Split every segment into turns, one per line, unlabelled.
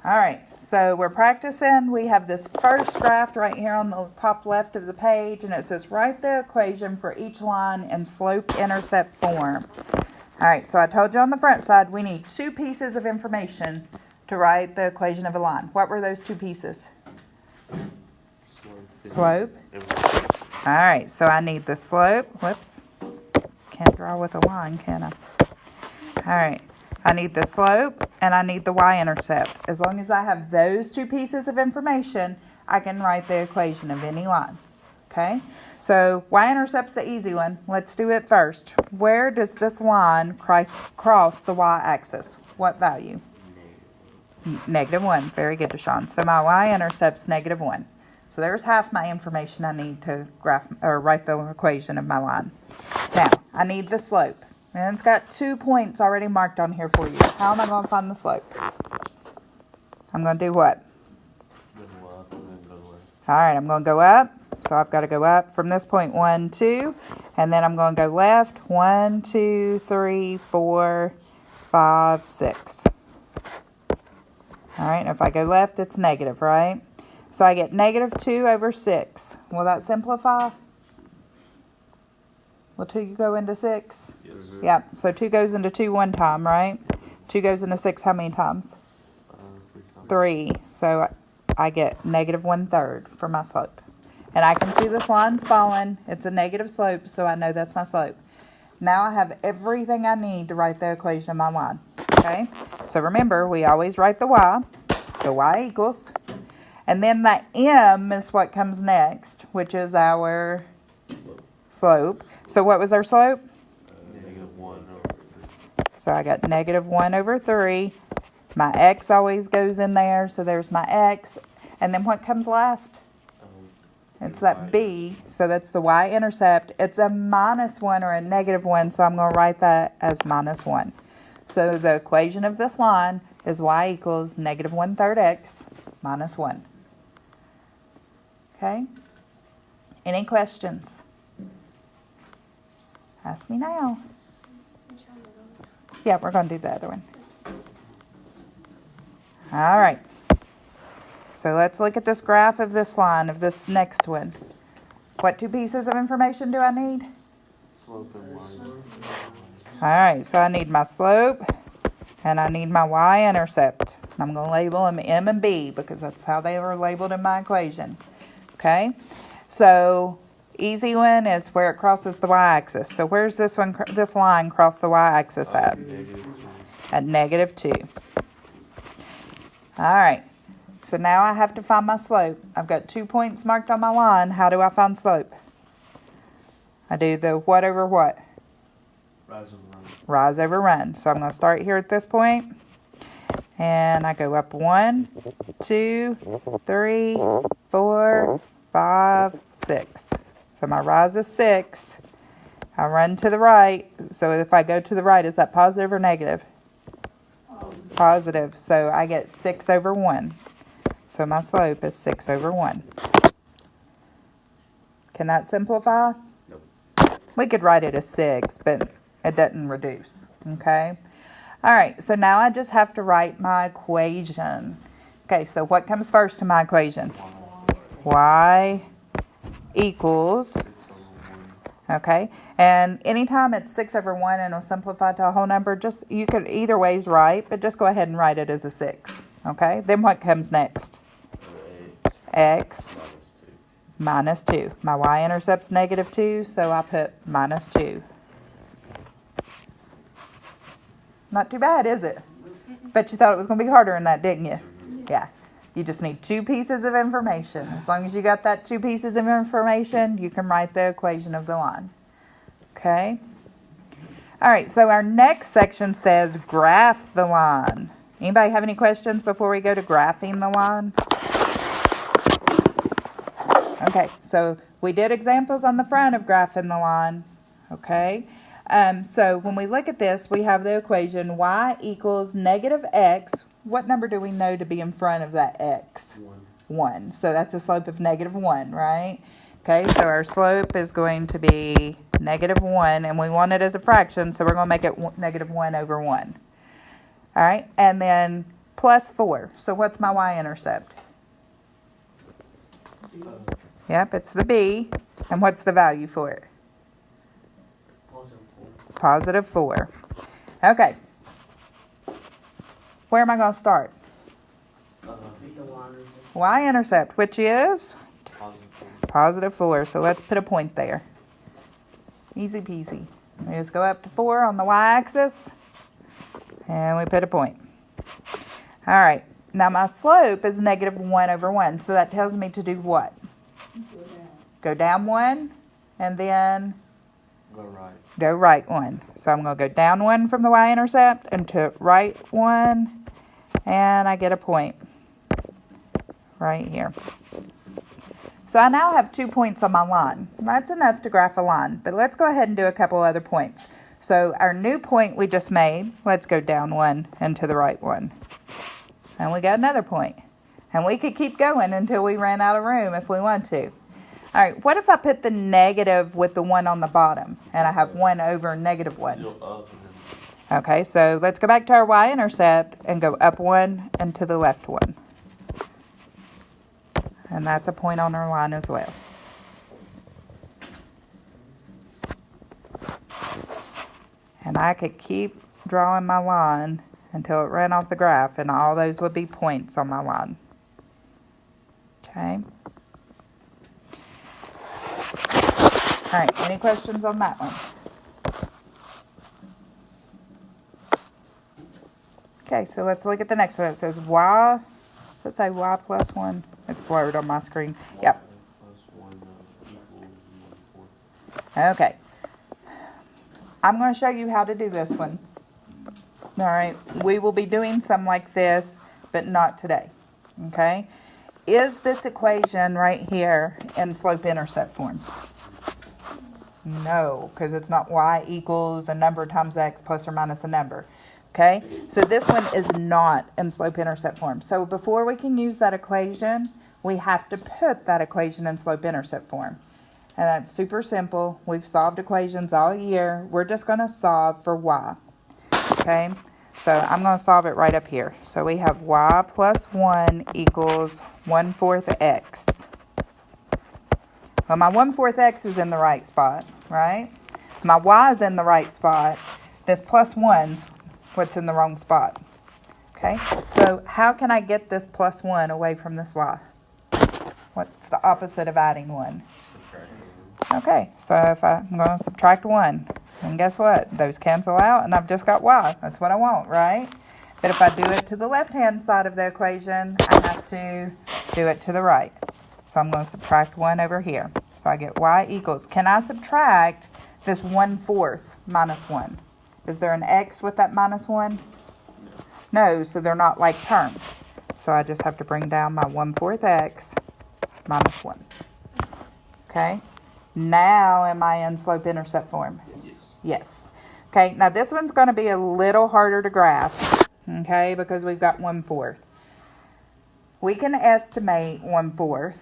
All right, so we're practicing. We have this first graph right here on the top left of the page, and it says write the equation for each line in slope-intercept form. All right, so I told you on the front side we need two pieces of information to write the equation of a line. What were those two pieces? Slope. All right, so I need the slope. Whoops. Can't draw with a line, can I? All right. I need the slope and I need the y-intercept. As long as I have those two pieces of information, I can write the equation of any line. Okay? So y-intercept's the easy one. Let's do it first. Where does this line cross the y-axis? What value? -1. Very good, Deshaun. So my y-intercept's -1. So there's half my information I need to write the equation of my line. Now, I need the slope. And it's got 2 points already marked on here for you. How am I going to find the slope? I'm going to do what? All right, I'm going to go up. So I've got to go up from this point 1, 2. And then I'm going to go left 1, 2, 3, 4, 5, 6. All right, and if I go left, it's negative, right? So I get -2 over 6. Will that simplify? Will 2 go into 6?
Yes.
Yeah, so 2 goes into 2 one time, right? 2 goes into 6 how many times? 3. So I get -1/3 for my slope. And I can see this line's falling. It's a negative slope, so I know that's my slope. Now I have everything I need to write the equation of my line. Okay? So remember, we always write the y. So y equals. And then the m is what comes next, which is our slope. So what was our slope?
-1/3.
So I got -1/3. My x always goes in there, so there's my x. And then what comes last? It's that b, so that's the y-intercept. It's a -1 or a -1, so I'm going to write that as -1. So the equation of this line is y equals -1/3 x minus 1. Okay? Any questions? Ask me now. Yeah, we're going to do the other one. All right. So let's look at this graph of this line, of this next one. What two pieces of information do I need?
Slope and y.
All right, so I need my slope and I need my y-intercept. I'm going to label them M and B because that's how they were labeled in my equation. Okay? So easy one is where it crosses the y-axis. So where's this line cross the y-axis at? At -2. All right. So now I have to find my slope. I've got 2 points marked on my line. How do I find slope? I do the what over what?
Rise and run.
Rise over run. So I'm going to start here at this point. And I go up 1, 2, 3, 4, 5, 6. So my rise is 6. I run to the right. So if I go to the right, is that positive or negative? Positive. So I get 6 over 1. So my slope is 6 over 1. Can that simplify?
Nope.
We could write it as 6, but it doesn't reduce. Okay? All right, so now I just have to write my equation. Okay, so what comes first in my equation? Y equals, okay, and anytime it's 6 over 1 and it'll simplify to a whole number, just, you could either way's right, but just go ahead and write it as a 6, okay? Then what comes next? X minus 2. My y-intercept's -2, so I put -2. Not too bad, is it? Bet you thought it was going to be harder than that, didn't you? Yeah. You just need 2 pieces of information. As long as you got that 2 pieces of information, you can write the equation of the line. Okay? All right, so our next section says graph the line. Anybody have any questions before we go to graphing the line? Okay, so we did examples on the front of graphing the line. Okay? So when we look at this, we have the equation y equals -x. What number do we know to be in front of that x? 1. So that's a slope of -1, right? Okay, so our slope is going to be -1, and we want it as a fraction, so we're going to make it -1 over 1. All right, and then plus 4. So what's my y-intercept? Yep, it's the b. And what's the value for it? Positive 4. Okay. Where am I going to start? Y-intercept, which is? Positive 4. So let's put a point there. Easy peasy. We just go up to 4 on the y-axis. And we put a point. All right. Now my slope is negative 1 over 1. So that tells me to do what? Go down 1. And then go right 1. So I'm going to go down 1 from the y-intercept and to right 1. And I get a point right here. So I now have 2 points on my line. That's enough to graph a line. But let's go ahead and do a couple other points. So our new point we just made, let's go down 1 and to the right 1. And we got another point. And we could keep going until we ran out of room if we want to. All right, what if I put the negative with the 1 on the bottom? And I have 1 over negative 1. Okay, so let's go back to our y-intercept and go up 1 and to the left 1. And that's a point on our line as well. And I could keep drawing my line until it ran off the graph, and all those would be points on my line. Okay. All right, any questions on that one? Okay, so let's look at the next one. It says y, let's say y plus 1. It's blurred on my screen. Yep. Okay. I'm going to show you how to do this one. All right, we will be doing some like this, but not today. Okay. Is this equation right here in slope-intercept form? No, because it's not y equals a number times x plus or minus a number. Okay, so this one is not in slope-intercept form. So before we can use that equation, we have to put that equation in slope-intercept form. And that's super simple. We've solved equations all year. We're just going to solve for y. Okay, so I'm going to solve it right up here. So we have y plus 1 equals 1/4 x. Well, my 1/4 x is in the right spot, right? My y is in the right spot. This plus 1's what's in the wrong spot. Okay, so how can I get this plus 1 away from this y? What's the opposite of adding 1? Okay, so if I'm going to subtract 1, and guess what? Those cancel out, and I've just got y. That's what I want, right? But if I do it to the left-hand side of the equation, I have to do it to the right. So I'm going to subtract 1 over here. So I get y equals, can I subtract this 1/4 minus 1? Is there an x with that minus 1? No, so they're not like terms. So I just have to bring down my 1/4 x minus 1. Okay? Now am I in slope-intercept form? Yes. Okay, now this one's going to be a little harder to graph. Okay, because we've got 1/4. We can estimate 1/4,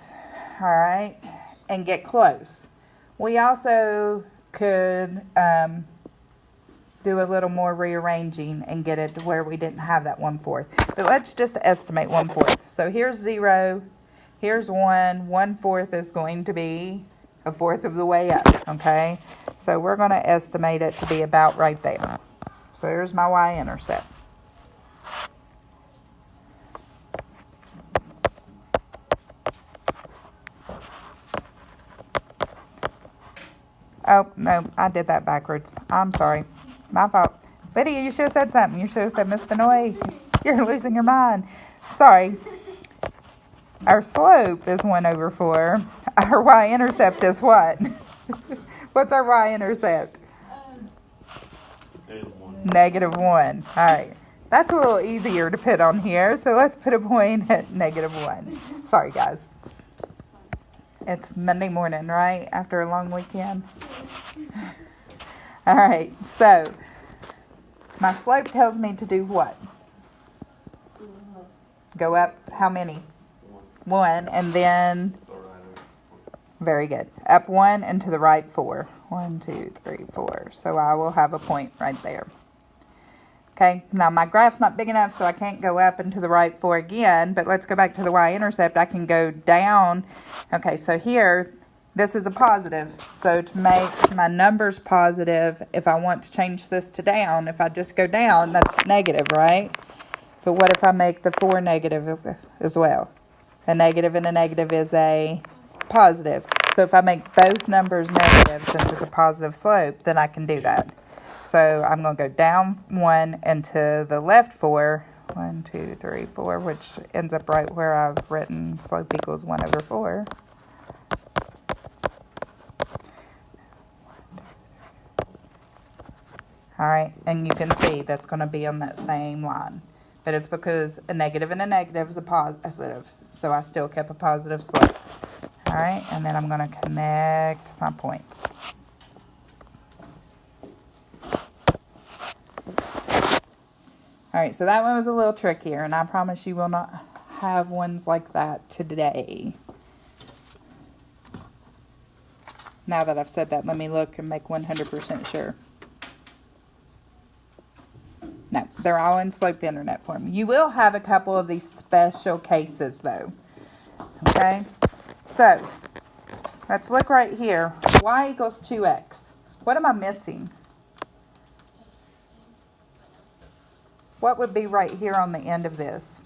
all right, and get close. We also could do a little more rearranging and get it to where we didn't have that 1/4. But let's just estimate 1/4. So here's 0, here's 1. 1/4 is going to be 1/4 of the way up, okay? So we're going to estimate it to be about right there. So there's my y-intercept. Oh, no, I did that backwards. I'm sorry. My fault. Lydia, you should have said something. You should have said, Miss Fenoy, you're losing your mind. Sorry. Our slope is 1/4. Our y-intercept is what? What's our y-intercept? -1. All right. That's a little easier to put on here. So let's put a point at -1. Sorry, guys. It's Monday morning, right? After a long weekend. All right. So my slope tells me to do what? Go up how many? 1. And then, very good. Up 1 and to the right 4. 1, 2, 3, 4. So I will have a point right there. Okay, now my graph's not big enough, so I can't go up and to the right 4 again, but let's go back to the y-intercept. I can go down. Okay, so here, this is a positive. So to make my numbers positive, if I want to change this to down, if I just go down, that's negative, right? But what if I make the 4 negative as well? A negative and a negative is a positive. So if I make both numbers negative, since it's a positive slope, then I can do that. So I'm going to go down 1 and to the left 4. 1, 2, 3, 4, which ends up right where I've written slope equals 1 over 4. All right, and you can see that's going to be on that same line. But it's because a negative and a negative is a positive. So I still kept a positive slope. All right, and then I'm going to connect my points. All right, so that one was a little trickier, and I promise you will not have ones like that today. Now that I've said that, let me look and make 100% sure. No, they're all in slope internet form. You will have a couple of these special cases, though. Okay? So, let's look right here. Y equals 2x. What am I missing? What would be right here on the end of this?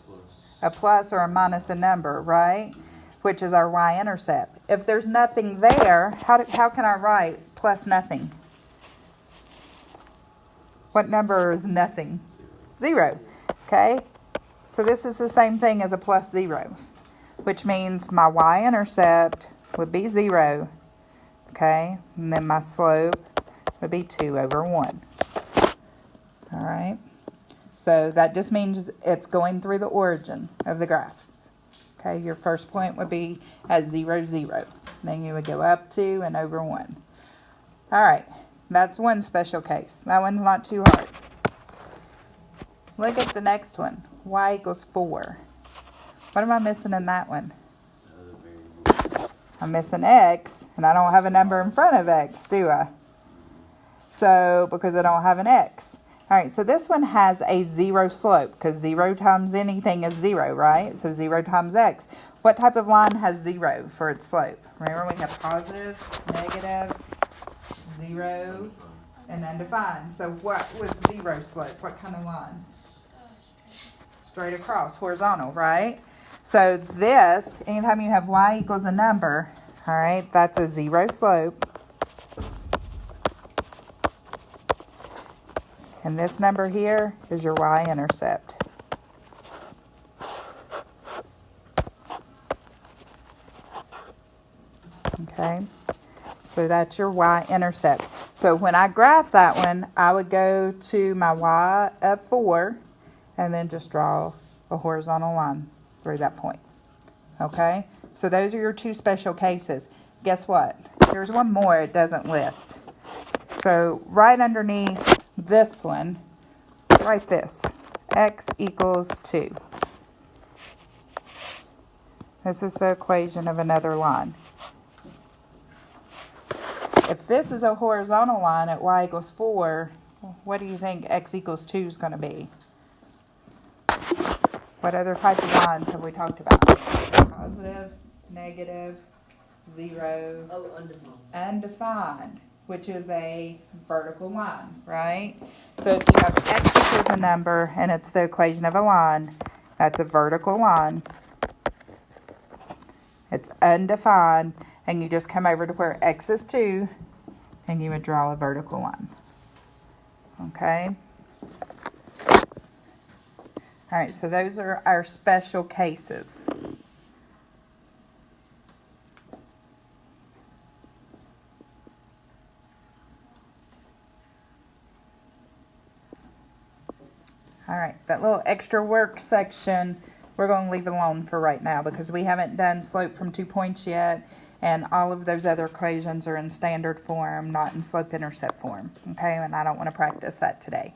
A plus or a minus a number, right? Which is our y-intercept. If there's nothing there, how can I write plus nothing? What number is nothing? 0. Okay? So this is the same thing as a plus 0, which means my y-intercept would be 0. Okay? And then my slope would be 2 over 1. All right? So that just means it's going through the origin of the graph. Okay, your first point would be at 0, 0. Then you would go up 2 and over 1. All right, that's one special case. That one's not too hard. Look at the next one. Y equals 4. What am I missing in that one? I'm missing x, and I don't have a number in front of x, do I? So, because I don't have an x. All right, so this one has a 0 slope because 0 times anything is 0, right? So 0 times x. What type of line has 0 for its slope? Remember, we have positive, negative, 0, and undefined. So what was 0 slope? What kind of line? Straight across, horizontal, right? So this, anytime you have y equals a number, all right, that's a 0 slope. And this number here is your y-intercept. Okay, so that's your y-intercept. So when I graph that one, I would go to my y of 4 and then just draw a horizontal line through that point. Okay, so those are your two special cases. Guess what? There's one more it doesn't list. So right underneath this one, write this, x equals 2. This is the equation of another line. If this is a horizontal line at y equals 4, what do you think x equals 2 is going to be? What other type of lines have we talked about? Positive, negative, 0, undefined, which is a vertical line, right? So if you have x equals a number and it's the equation of a line, that's a vertical line. It's undefined, and you just come over to where x is 2, and you would draw a vertical line. Okay? All right, so those are our special cases. All right, that little extra work section, we're going to leave alone for right now because we haven't done slope from 2 points yet, and all of those other equations are in standard form, not in slope-intercept form, okay? And I don't want to practice that today.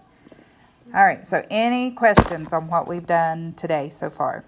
All right, so any questions on what we've done today so far?